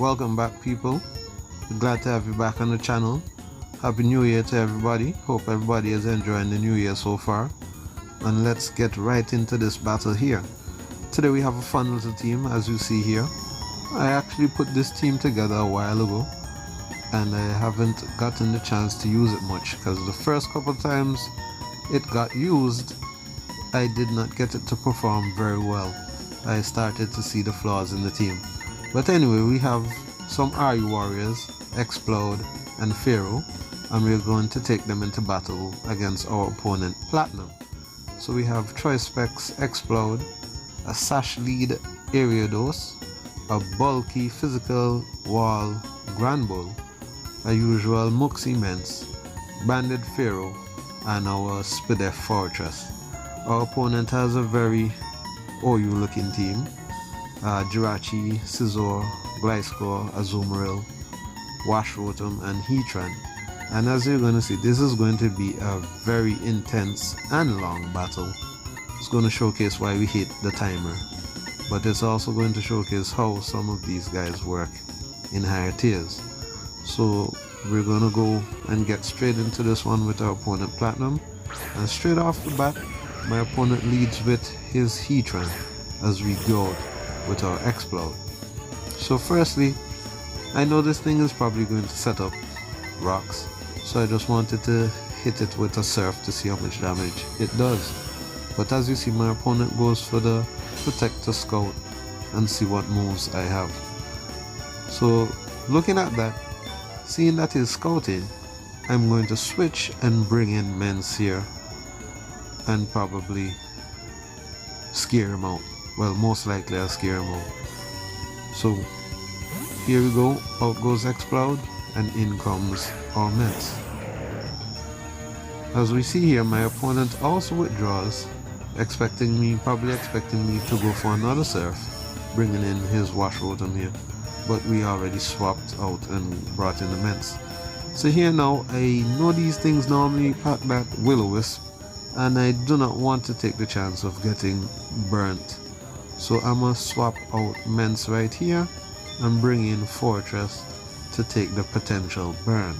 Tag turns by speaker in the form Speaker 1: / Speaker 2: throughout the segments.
Speaker 1: Welcome back, people. Glad to have you back on the channel. Happy New Year to everybody. Hope everybody is enjoying the new year so far. And let's get right into this battle here. Today we have a fun little team, as you see here. I actually put this team together a while ago, and I haven't gotten the chance to use it much because the first couple times it got used, I did not get it to perform very well. I started to see the flaws in the team. But anyway, we have some RU warriors, Explode and Pharaoh, and we're going to take them into battle against our opponent Platinum. So we have Choice Specs Explode, a Sash Lead Ariados, a bulky physical wall Grand Bull, a usual Mux Immense, Banded Pharaoh, and our Spidef Fortress. Our opponent has a very OU looking team. Jirachi, Scizor, Gliscor, Azumarill, Washrotom, and Heatran. And as you're going to see, this is going to be a very intense and long battle. It's going to showcase why we hate the timer, but it's also going to showcase how some of these guys work in higher tiers. So we're going to go and get straight into this one with our opponent Platinum, and straight off the bat my opponent leads with his Heatran as we go out with our Explode. So firstly, I know this thing is probably going to set up rocks, so I just wanted to hit it with a Surf to see how much damage it does. But as you see, my opponent goes for the Protector Scout and see what moves I have. So looking at that, seeing that he's scouting, I'm going to switch and bring in Mence here and probably scare him out. Well, most likely I'll scare him out. So here we go, out goes Explode and in comes our Mence. As we see here, my opponent also withdraws, probably expecting me to go for another Surf, bringing in his Washrotom here, but we already swapped out and brought in the Mence. So here now, I know these things normally pack that Will-O-Wisp, and I do not want to take the chance of getting burnt. So I'm going to swap out Mence right here and bring in Fortress to take the potential burn.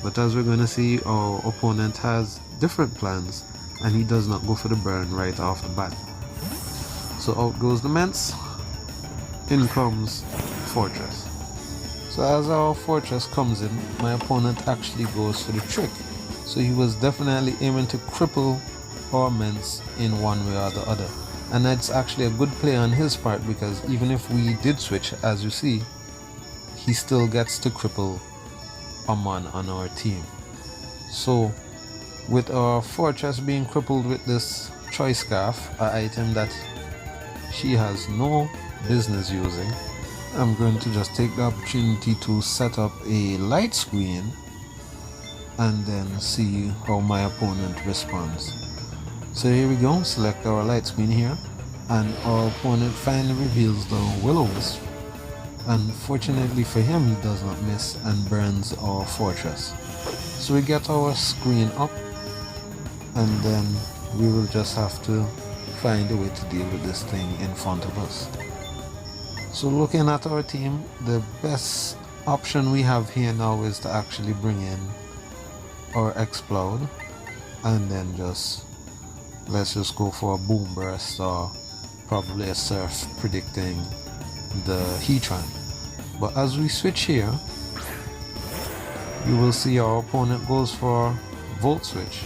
Speaker 1: But as we're going to see, our opponent has different plans and he does not go for the burn right off the bat. So out goes the Mence, in comes Fortress. So as our Fortress comes in, my opponent actually goes for the trick. So he was definitely aiming to cripple our Mence in one way or the other. And that's actually a good play on his part, because even if we did switch, as you see, he still gets to cripple a man on our team. So with our Fortress being crippled with this Choice Scarf, an item that she has no business using, I'm going to just take the opportunity to set up a light screen and then see how my opponent responds. So here we go, select our light screen here, and our opponent finally reveals the Will-O-Wisp. Unfortunately for him, he does not miss and burns our Fortress. So we get our screen up, and then we will just have to find a way to deal with this thing in front of us. So looking at our team, the best option we have here now is to actually bring in our Explode, and then let's just go for a Boom Burst or probably a Surf, predicting the Heatran. But as we switch here, you will see our opponent goes for Volt Switch,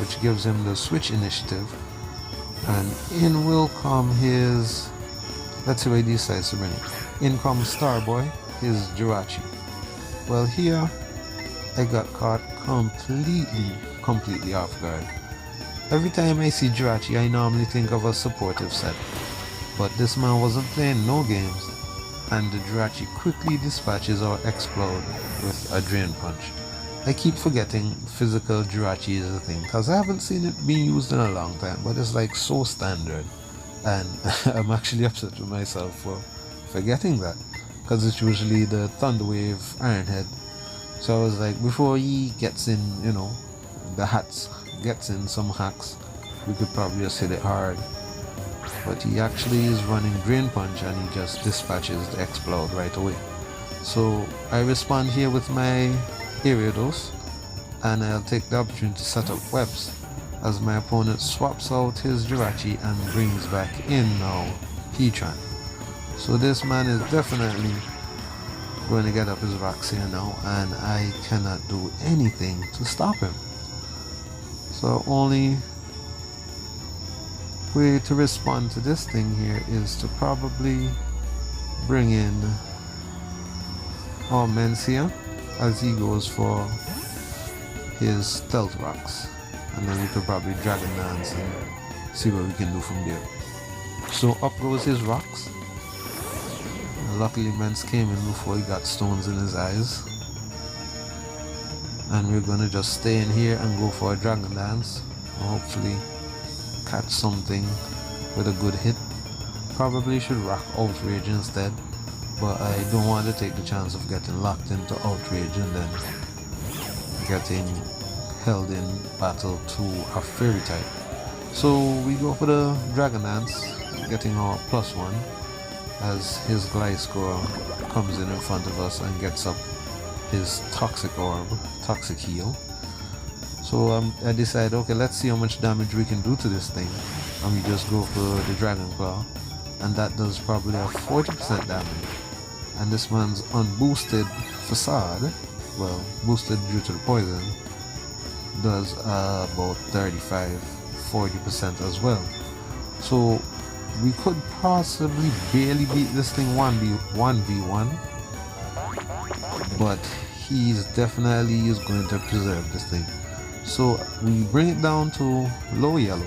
Speaker 1: which gives him the Switch initiative, and in will come his, let's see where he decides to bring it. In comes Starboy, his Jirachi. Well, here I got caught completely off guard. Every time I see Jirachi, I normally think of a supportive set, but this man wasn't playing no games, and the Jirachi quickly dispatches our Explode with a Drain Punch. I keep forgetting physical Jirachi is a thing, because I haven't seen it being used in a long time, but it's like so standard, and I'm actually upset with myself for forgetting that, because it's usually the Thunderwave Ironhead. So I was like, before he gets in, the hats, gets in some hacks, we could probably just hit it hard. but he actually is running Drain Punch and he just dispatches the Explode right away. So I respond here with my Ariados, and I'll take the opportunity to set up webs as my opponent swaps out his Jirachi and brings back in now Heatran. So this man is definitely going to get up his rocks here now, and I cannot do anything to stop him. So only way to respond to this thing here is to probably bring in Men's here as he goes for his Stealth Rocks, and then we could probably Dragon Dance and see what we can do from there. So up goes his rocks. And luckily Mens came in before he got stones in his eyes, and we're gonna just stay in here and go for a Dragon Dance and hopefully catch something with a good hit. Probably should rock Outrage instead, but I don't want to take the chance of getting locked into Outrage and then getting held in battle to a Fairy type. So we go for the Dragon Dance, getting our +1 as his Gliscor comes in front of us and gets up his Toxic Orb, Toxic Heal. So I decide, okay, let's see how much damage we can do to this thing, and we just go for the Dragon Claw, and that does probably a 40% damage. And this man's unboosted Facade, well, boosted due to the poison, does about 35-40% as well. So we could possibly barely beat this thing 1v1, but he's definitely is going to preserve this thing. So we bring it down to low yellow,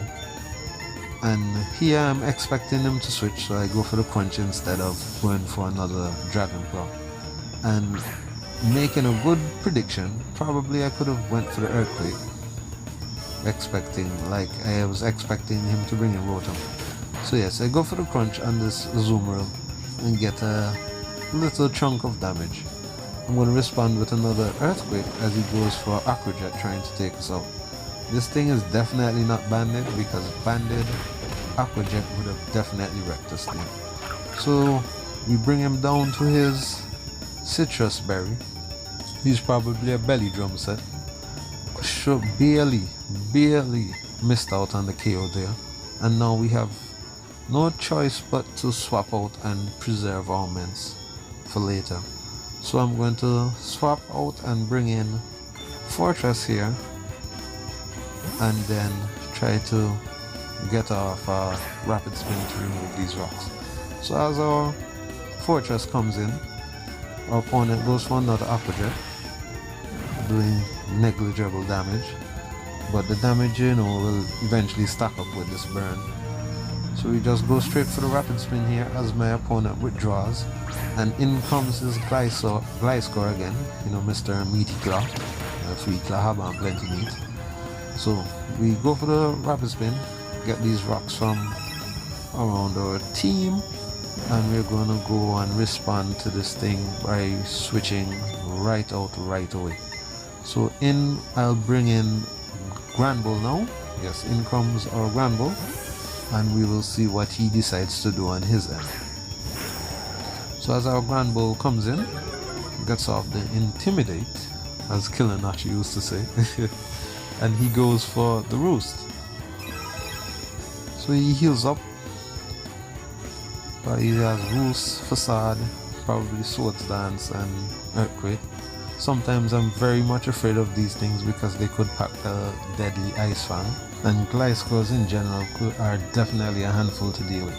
Speaker 1: and here I'm expecting him to switch, so I go for the Crunch instead of going for another Dragon Claw. And making a good prediction, probably I could have went for the Earthquake, I was expecting him to bring in Rotom. So yes, I go for the Crunch on this Azumarill and get a little chunk of damage. I'm going to respond with another Earthquake as he goes for Aqua Jet trying to take us out. This thing is definitely not banded, because banded Aqua Jet would have definitely wrecked this thing. So we bring him down to his Citrus Berry. He's probably a Belly Drum set. Sure, barely missed out on the KO there. And now we have no choice but to swap out and preserve our Ments for later. So I'm going to swap out and bring in Fortress here, and then try to get off Rapid Spin to remove these rocks. So as our Fortress comes in, our opponent goes for another Aqua Jet, doing negligible damage, but the damage, you know, will eventually stack up with this burn. So we just go straight for the Rapid Spin here as my opponent withdraws, and in comes his Gliscor again, you know, Mr. Meaty Claw, free Claw and plenty meat. So we go for the Rapid Spin, get these rocks from around our team, and we're gonna go and respond to this thing by switching right out right away. So I'll bring in Granbull now. Yes, in comes our Granbull, and we will see what he decides to do on his end. So as our Granbull comes in, gets off the Intimidate, as Killer Nachi used to say, and he goes for the Roost. So he heals up, but he has Roost, Facade, probably Swords Dance and Earthquake. Sometimes I'm very much afraid of these things because they could pack a deadly Ice Fang, and Gliscors in general are definitely a handful to deal with.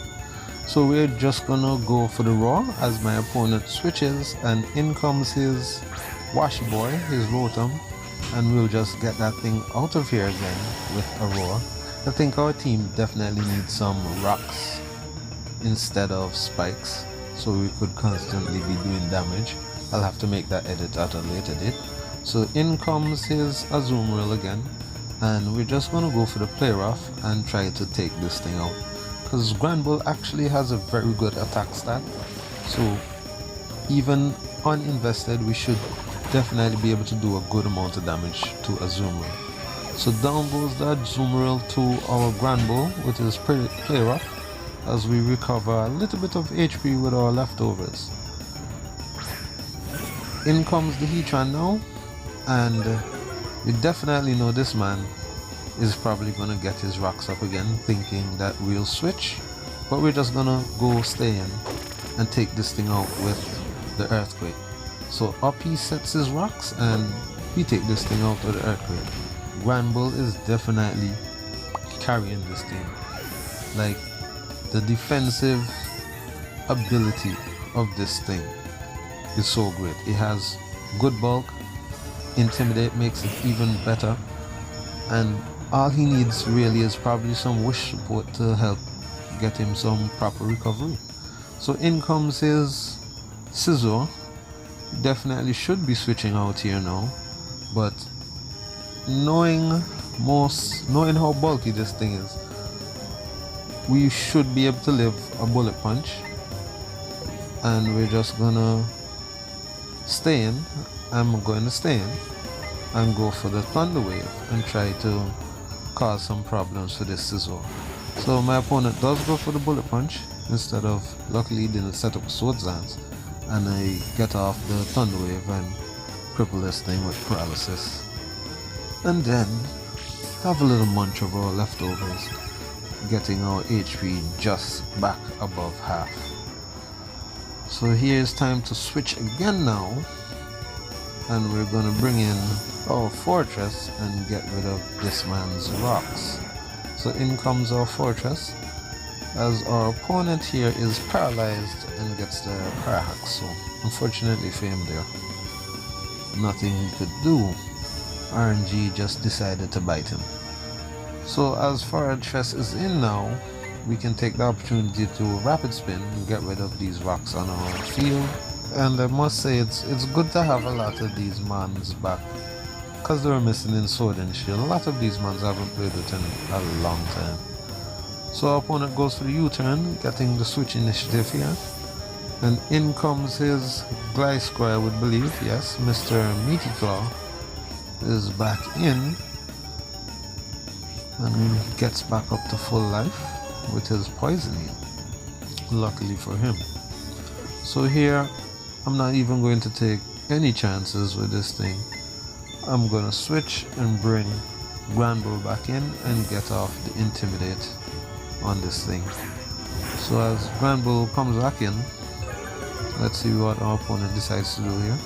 Speaker 1: So we're just gonna go for the Raw as my opponent switches, and in comes his Washi Boy, his Rotom, and we'll just get that thing out of here again with a Raw. I think our team definitely needs some rocks instead of spikes, so we could constantly be doing damage. I'll have to make that edit at a later date. So in comes his Azumarill again, and we're just gonna go for the Play Rough and try to take this thing out, because Granbull actually has a very good attack stat, so even uninvested we should definitely be able to do a good amount of damage to Azumarill. So down goes the Azumarill to our Granbull with his Play Rough, as we recover a little bit of HP with our leftovers. In comes the Heatran now, and you definitely know this man is probably gonna get his rocks up again, thinking that we'll switch, but we're just gonna go stay in and take this thing out with the Earthquake. So up he sets his rocks and we take this thing out with the Earthquake. Granbull is definitely carrying this game. Like, the defensive ability of this thing is so great. It has good bulk, Intimidate makes it even better, and all he needs really is probably some wish support to help get him some proper recovery. So in comes his Scizor. Definitely should be switching out here now, but knowing how bulky this thing is, we should be able to live a bullet punch, and we're just gonna stay in. I'm going to stay in and go for the Thunder Wave and try to cause some problems for this Scizor. So my opponent does go for the bullet punch instead of, luckily he didn't set up a Swords Dance, and I get off the Thunder Wave and cripple this thing with paralysis. And then have a little munch of our leftovers, getting our HP just back above half. So here's time to switch again now, and we're gonna bring in our Fortress and get rid of this man's rocks. So in comes our Fortress, as our opponent here is paralyzed and gets the Parahack. So unfortunately for him there, nothing he could do. RNG just decided to bite him. So as Fortress is in now, we can take the opportunity to Rapid Spin and get rid of these rocks on our field. And I must say it's good to have a lot of these mons back, because they were missing in Sword and Shield. A lot of these mons I haven't played with in a long time. So our opponent goes for the U-turn, getting the switch initiative here. And in comes his Gliscor, I would believe. Yes, Mr. Meaty Claw is back in. And he gets back up to full life with his Poisoning, luckily for him. So here, I'm not even going to take any chances with this thing. I'm gonna switch and bring Granbull back in and get off the Intimidate on this thing. So as Granbull comes back in, let's see what our opponent decides to do here.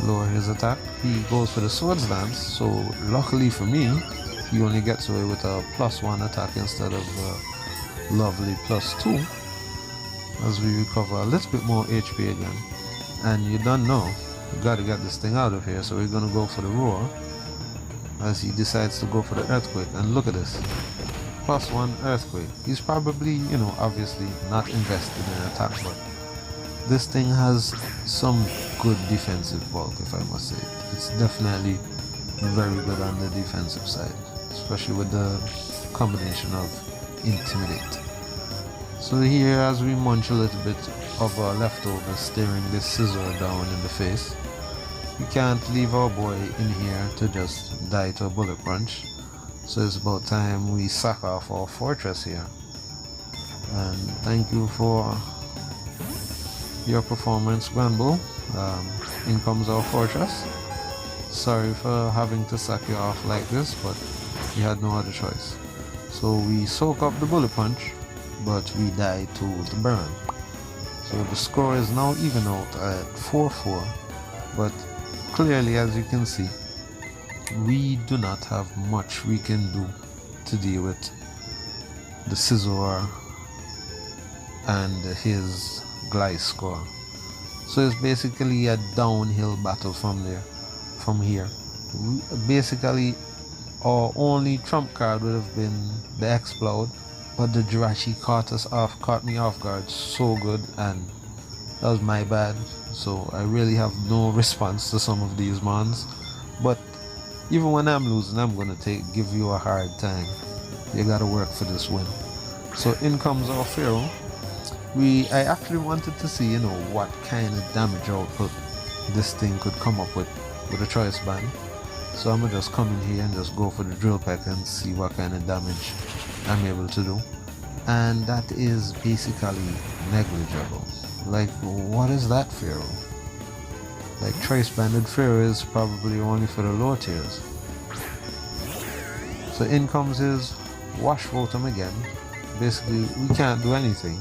Speaker 1: Lower his attack. He goes for the Swords Dance, so luckily for me, he only gets away with a +1 attack instead of a lovely +2, as we recover a little bit more HP again. And you don't know, we gotta get this thing out of here, so we're gonna go for the Roar, as he decides to go for the Earthquake. And look at this, +1 Earthquake. He's probably, obviously not invested in attack, but this thing has some good defensive bulk, if I must say. It's definitely very good on the defensive side, especially with the combination of Intimidate. So here, as we munch a little bit of our leftovers, staring this Scizor down in the face, we can't leave our boy in here to just die to a bullet punch. So it's about time we sack off our Fortress here. And thank you for your performance, Granbull. In comes our Fortress. Sorry for having to sack you off like this, but we had no other choice. So we soak up the bullet punch, but we die to the burn. So the score is now even out at 4-4, but clearly, as you can see, we do not have much we can do to deal with the Scizor and his Gliscor. So it's basically a downhill battle from here. Basically, our only trump card would have been the Explode, but the Jirachi caught me off guard so good, and that was my bad. So I really have no response to some of these mons. But even when I'm losing, I'm gonna give you a hard time. You gotta work for this win. So in comes our Pharaoh. I actually wanted to see, what kind of damage output this thing could come up with a choice band. So I'm gonna just come in here and just go for the Drill Peck and see what kind of damage I'm able to do. and that is basically negligible. Like, what is that Pharaoh? Like, Trace Banded Pharaoh is probably only for the lower tiers. So in comes his Wash Rotom again. Basically, we can't do anything.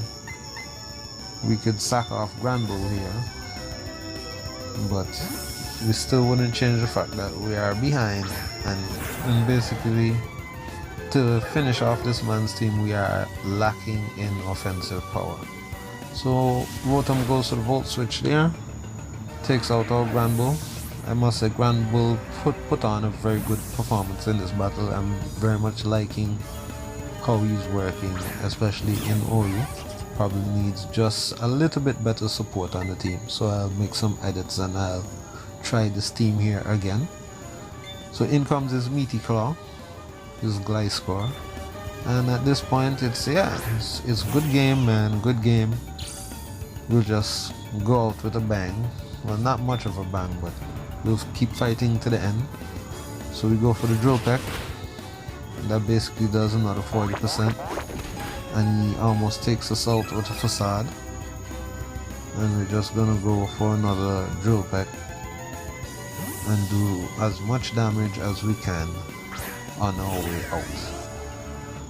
Speaker 1: We could sack off Granbull here, but we still wouldn't change the fact that we are behind, and basically to finish off this man's team we are lacking in offensive power. So Rotom goes to the Volt Switch there, takes out our Granbull. I must say Granbull put on a very good performance in this battle. I'm very much liking how he's working, especially in OU. Probably needs just a little bit better support on the team, so I'll make some edits and I'll try this team here again. So in comes his Meaty Claw, his Gliscor, and at this point it's good game, man, good game. We'll just go out with a bang. Well, not much of a bang, but we'll keep fighting to the end. So we go for the Drill Peck. That basically does another 40%. And he almost takes us out with a Facade. And we're just gonna go for another Drill Peck and do as much damage as we can on our way out.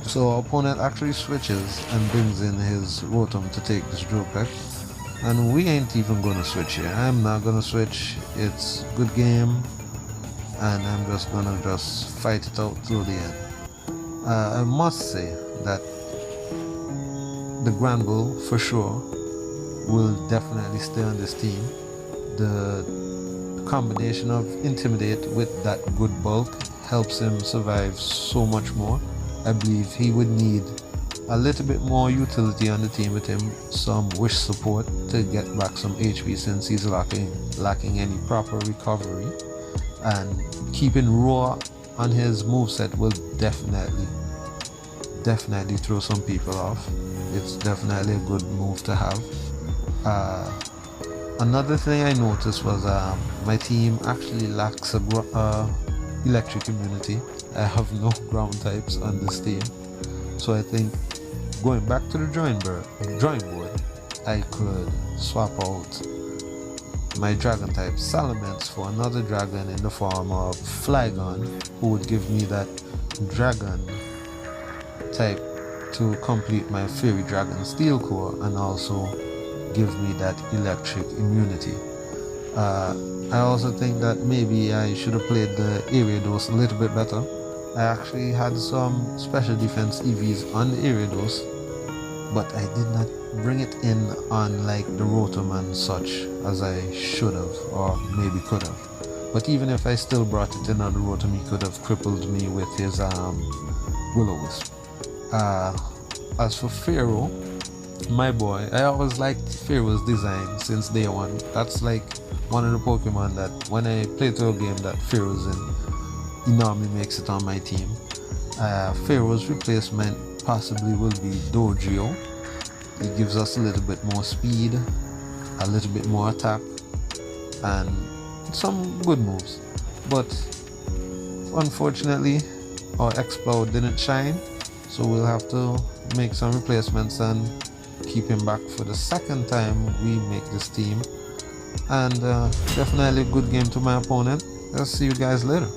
Speaker 1: So our opponent actually switches and brings in his Rotom to take this Drill Peck. And we ain't even gonna switch here. I'm not gonna switch. It's good game. And I'm just gonna fight it out through the end. I must say that the Granbull for sure will definitely stay on this team. The combination of Intimidate with that good bulk helps him survive so much more. I believe he would need a little bit more utility on the team with him, some wish support to get back some HP since he's lacking any proper recovery, and keeping Roar on his moveset will definitely throw some people off. It's definitely a good move to have. Another thing I noticed was my team actually lacks a electric immunity. I have no ground types on this team, so I think going back to the drawing board, I could swap out my dragon type Salamence for another dragon in the form of Flygon, who would give me that dragon type to complete my Fairy Dragon Steel Core and also give me that electric immunity. I also think that maybe I should have played the Ariados a little bit better. I actually had some special defense EVs on the Ariados, but I did not bring it in on like the Rotom and such as I should have, or maybe could have. But even if I still brought it in on the Rotom, he could have crippled me with his Will-O-Wisp. As for Pharaoh, my boy, I always liked Pharaoh's design since day one. That's like one of the Pokemon that when I play through a game that Pharaoh's in, he normally makes it on my team. Pharaoh's replacement possibly will be Dodrio. It gives us a little bit more speed, a little bit more attack, and some good moves. But unfortunately, our Exploud didn't shine, so we'll have to make some replacements and keep him back for the second time we make this team. And definitely a good game to my opponent. I'll see you guys later.